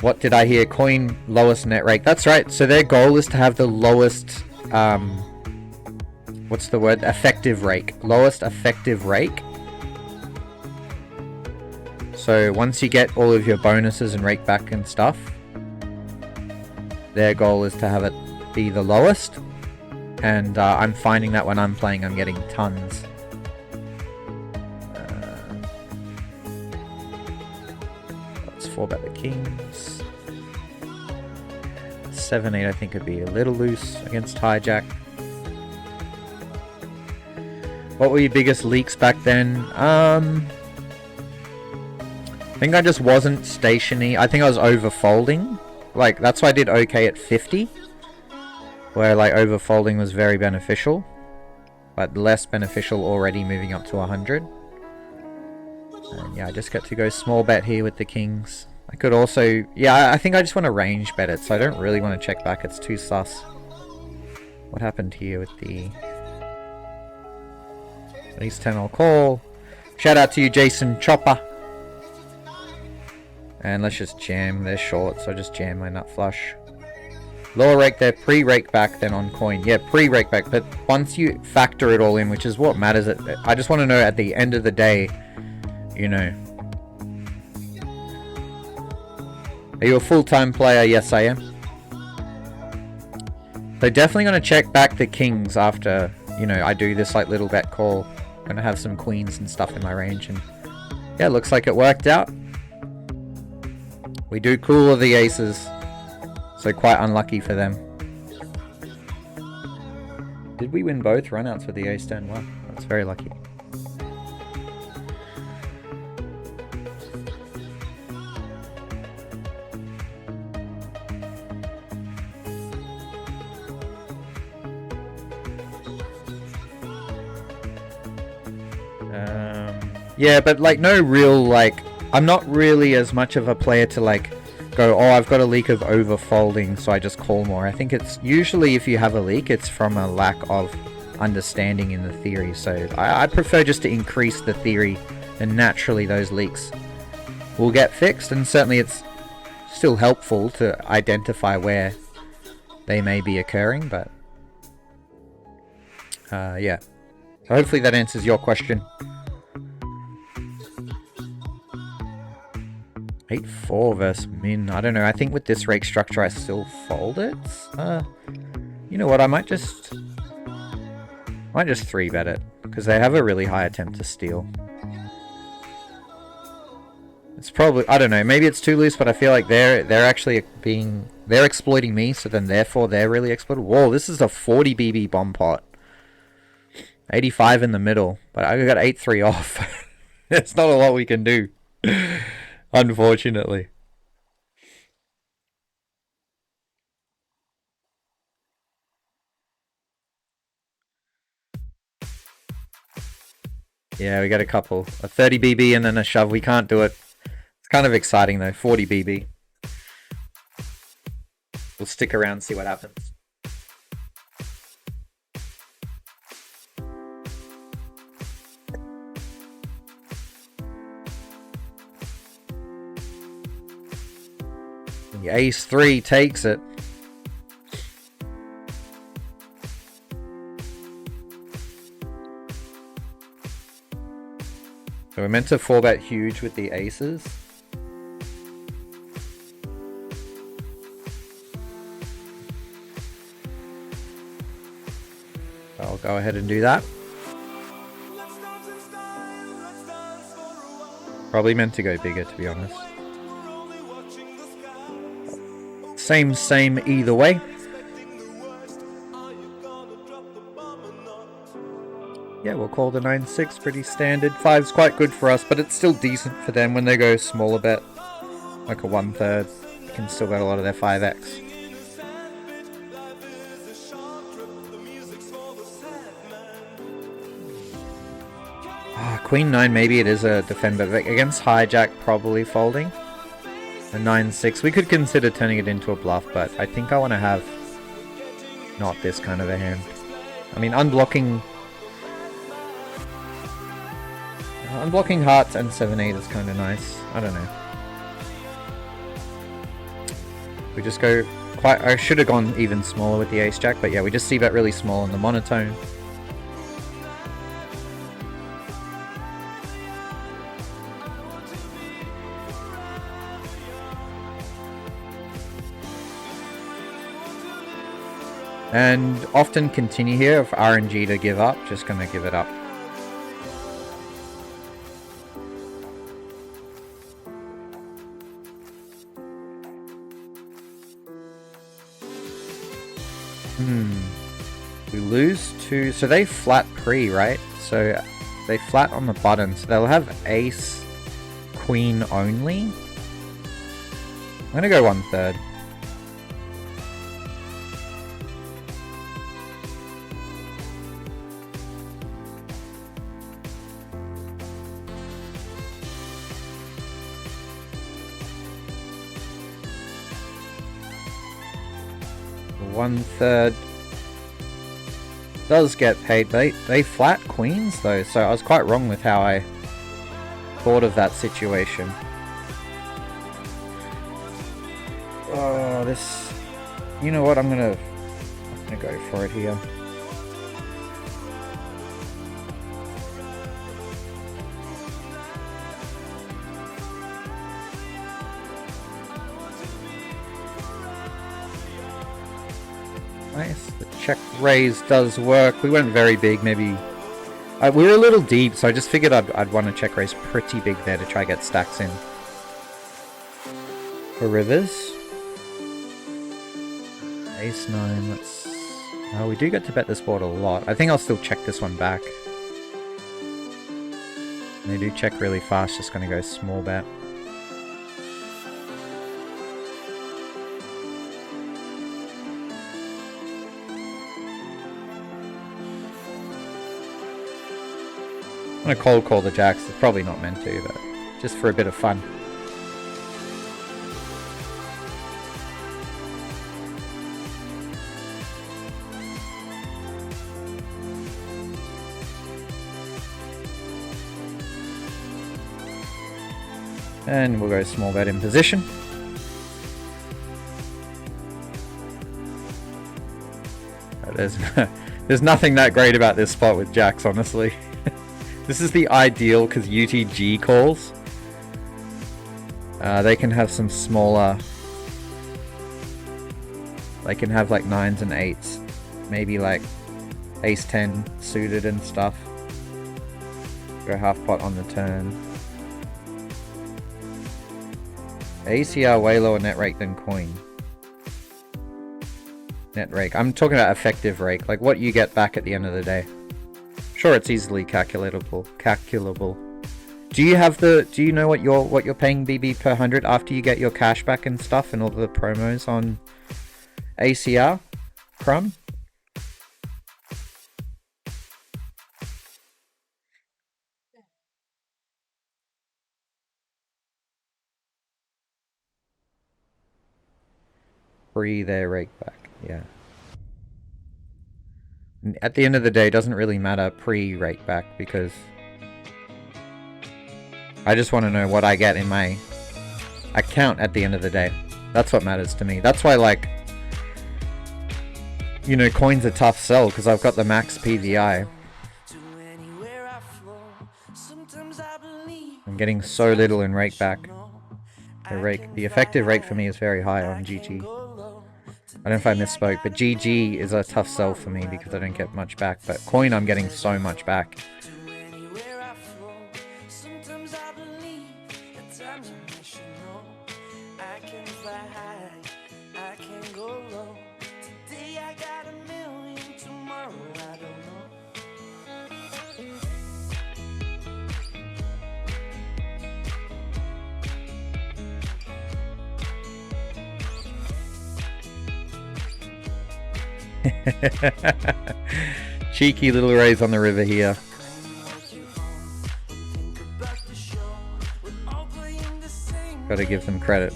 What did I hear? Coin lowest net rake. That's right. So their goal is to have the lowest what's the word? Effective rake. Lowest effective rake. So once you get all of your bonuses and rake back and stuff, their goal is to have it be the lowest. And I'm finding that when I'm playing, I'm getting tons. Let's 4-bet the kings. 7-8 I think would be a little loose against hijack. What were your biggest leaks back then? I think I just wasn't stationy. I think I was over folding. Like, that's why I did okay at 50. Where, like, over folding was very beneficial. But less beneficial already moving up to 100. And yeah, I just get to go small bet here with the kings. I could also... Yeah, I think I just want to range bet it. So I don't really want to check back. It's too sus. What happened here with the... Ace 10 I'll call. Shout out to you, Jason Chopper. And let's just jam. They're short, so just jam my nut flush. Lower rake there, pre-rake back then on coin. Yeah, pre-rake back, but once you factor it all in, which is what matters, I just want to know at the end of the day, you know. Are you a full-time player? Yes, I am. So definitely going to check back the kings after, you know, I do this like little bet call. Going to have some queens and stuff in my range, and yeah, looks like it worked out. We do cooler the aces, so quite unlucky for them. Did we win both runouts with the ace 10? Wow, that's very lucky. Yeah, but like no real, like, I'm not really as much of a player to like go, oh, I've got a leak of over folding, so I just call more. I think it's usually if you have a leak, it's from a lack of understanding in the theory. So I prefer just to increase the theory, and naturally those leaks will get fixed. And certainly it's still helpful to identify where they may be occurring, but yeah. So hopefully that answers your question. 8-4 versus min. I don't know. I think with this rake structure, I still fold it. You know what? I might just 3-bet it because they have a really high attempt to steal. It's probably, I don't know. Maybe it's too loose, but I feel like they're actually they're exploiting me. So then therefore they're really exploited. Whoa, this is a 40 BB bomb pot. 85 in the middle, but I got 8-3 off. It's not a lot we can do. Unfortunately. Yeah, we got a couple. A 30 BB and then a shove. We can't do it. It's kind of exciting though. 40 BB. We'll stick around, see what happens. The ace 3 takes it. So we're meant to 4-bet huge with the aces. I'll go ahead and do that. Probably meant to go bigger, to be honest. Same either way. Yeah, we'll call the 9-6 pretty standard. 5's quite good for us, but it's still decent for them when they go smaller bet. Like a 1/3. You can still bet a lot of their 5x. Queen 9, maybe it is a defend, but against hijack, probably folding. A 9-6. We could consider turning it into a bluff, but I think I want to have not this kind of a hand. I mean, unblocking hearts and 7-8 is kind of nice. I don't know. We just go quite... I should have gone even smaller with the ace-jack, but yeah, we just see that really small in the monotone. And often continue here. If RNG to give up, just gonna give it up. We lose to... So they flat pre, right? So they flat on the button. So they'll have ace, queen only. I'm gonna go 1/3. One-third does get paid. They flat queens though, so I was quite wrong with how I thought of that situation. Oh, this... You know what? I'm gonna go for it here. Nice. The check raise does work. We went very big, maybe... we were a little deep, so I just figured I'd want to check raise pretty big there to try get stacks in. For rivers. Ace 9, let's... we do get to bet this board a lot. I think I'll still check this one back. They do check really fast, just gonna go small bet. I'm gonna cold call the jacks. It's probably not meant to, but just for a bit of fun. And we'll go small bet in position. There's nothing that great about this spot with jacks, honestly. This is the ideal because UTG calls. They can have some smaller... They can have like 9s and 8s. Maybe like ace 10 suited and stuff. Go half pot on the turn. ACR way lower net rake than coin. Net rake. I'm talking about effective rake. Like what you get back at the end of the day. Sure, it's easily calculable. Do you have the? Do you know what you're paying BB per 100 after you get your cash back and stuff and all the promos on ACR, Crumb? Free their rake back, yeah. At the end of the day, it doesn't really matter pre-rake back because I just want to know what I get in my account at the end of the day. That's what matters to me. That's why, like, you know, coin's a tough sell because I've got the max PVI. I'm getting so little in rake back. The effective rake for me is very high on GG. I don't know if I misspoke, but GG is a tough sell for me because I don't get much back. But coin, I'm getting so much back. Cheeky little raise on the river here. Gotta give them credit.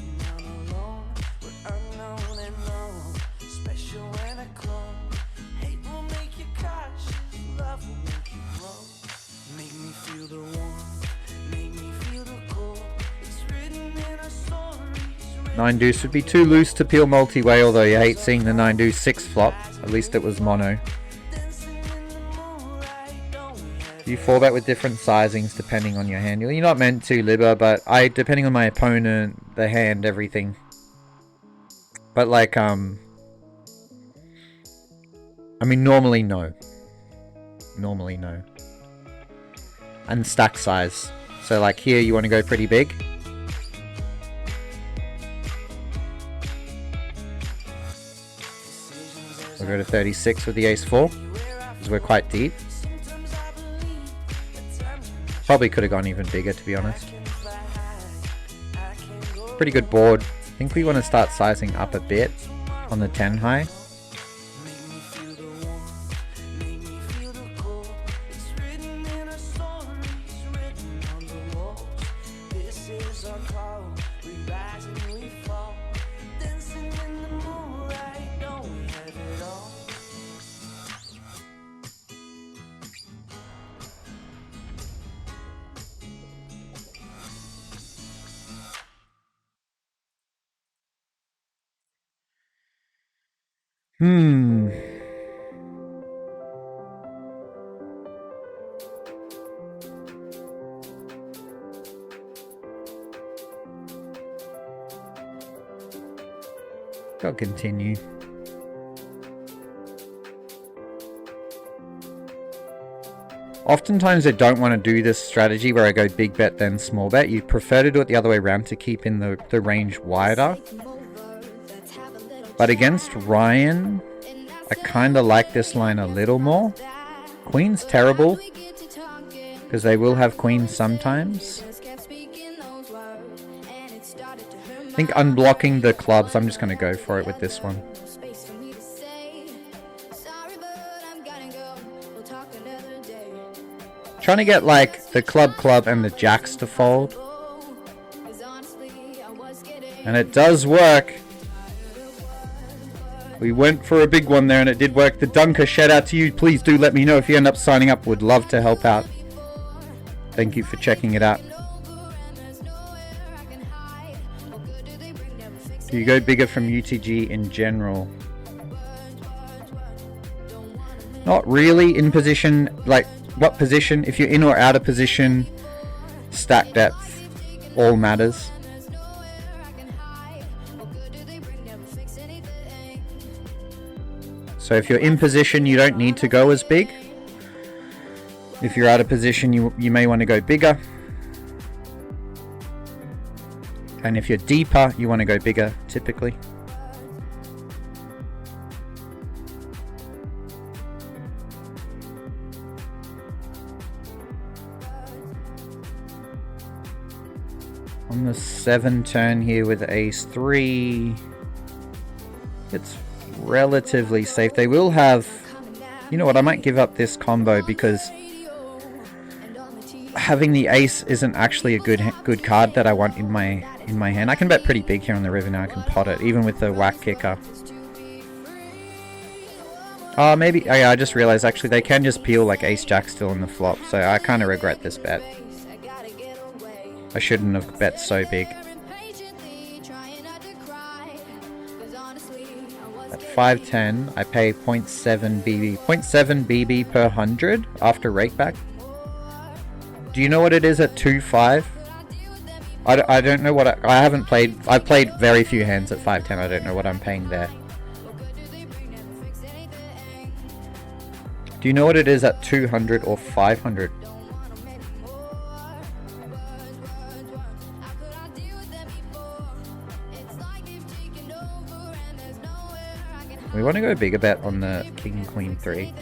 Nine deuce would be too loose to peel multi-way, although you hate seeing the 9 deuce 6 flop. At least it was mono. You 4-bet with different sizings depending on your hand. You're not meant to, Libba, but depending on my opponent, the hand, everything. But like, I mean, normally no. Normally no. And stack size. So like here you want to go pretty big. We'll go to 36 with the ace-4, because we're quite deep. Probably could have gone even bigger, to be honest. Pretty good board. I think we want to start sizing up a bit on the 10 high. I'll continue. Oftentimes I don't want to do this strategy where I go big bet then small bet. You prefer to do it the other way around to keep in the range wider. But against Ryan, I kind of like this line a little more. Queen's terrible, because they will have queens sometimes. I think unblocking the clubs, I'm just going to go for it with this one. Trying to get like the club and the jacks to fold. And it does work. We went for a big one there and it did work. The Dunker, shout out to you. Please do let me know if you end up signing up. Would love to help out. Thank you for checking it out. Do you go bigger from UTG in general? Not really. In position, like what position? If you're in or out of position, stack depth all matters. So if you're in position, you don't need to go as big. If you're out of position, you may want to go bigger. And if you're deeper, you want to go bigger, typically. On the 7 turn here with ace 3, it's relatively safe. They will have, you know what, I might give up this combo because having the ace isn't actually a good card that I want in my hand. I can bet pretty big here on the river now. I can pot it even with the whack kicker. Maybe, oh yeah, I just realized actually they can just peel like ace jack still on the flop, so I kind of regret this bet. I shouldn't have bet so big. At 510, I pay 0.7 BB. 0.7 BB per 100 after rakeback. Do you know what it is at 2.5? I don't know what I haven't played. I've played very few hands at 510. I don't know what I'm paying there. Do you know what it is at 200 or 500? We want to go bigger bet on the King Queen 3.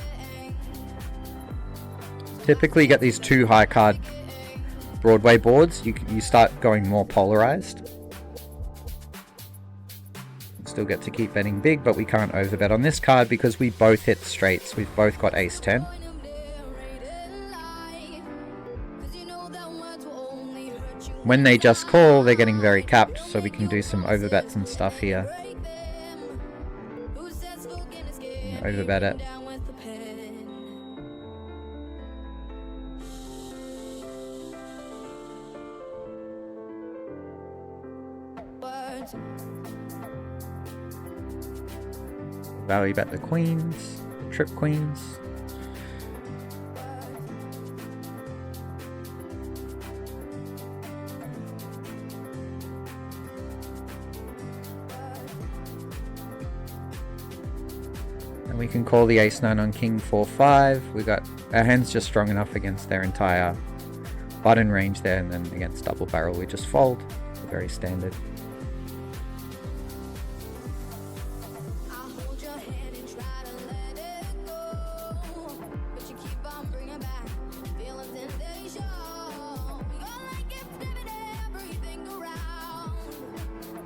Typically you get these 2 high card Broadway boards, you start going more polarized. Still get to keep betting big, but we can't overbet on this card because we both hit straights. We've both got ace 10. When they just call, they're getting very capped, so we can do some overbets and stuff here. Overbet it. Value bet the queens, trip queens. We can call the ace-9 on king 4-5. We got our hand's just strong enough against their entire button range there, and then against double barrel we just fold. Very standard.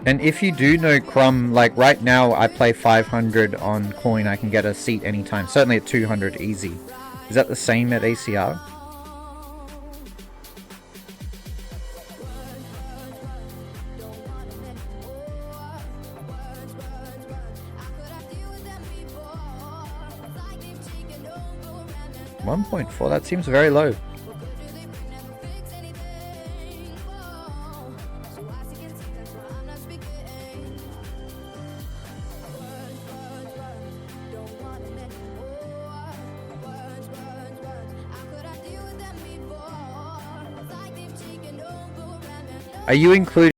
And if you do know Crumb, like right now I play 500 on coin, I can get a seat anytime. Certainly at 200 easy. Is that the same at ACR? $1.4, that seems very low. Are you including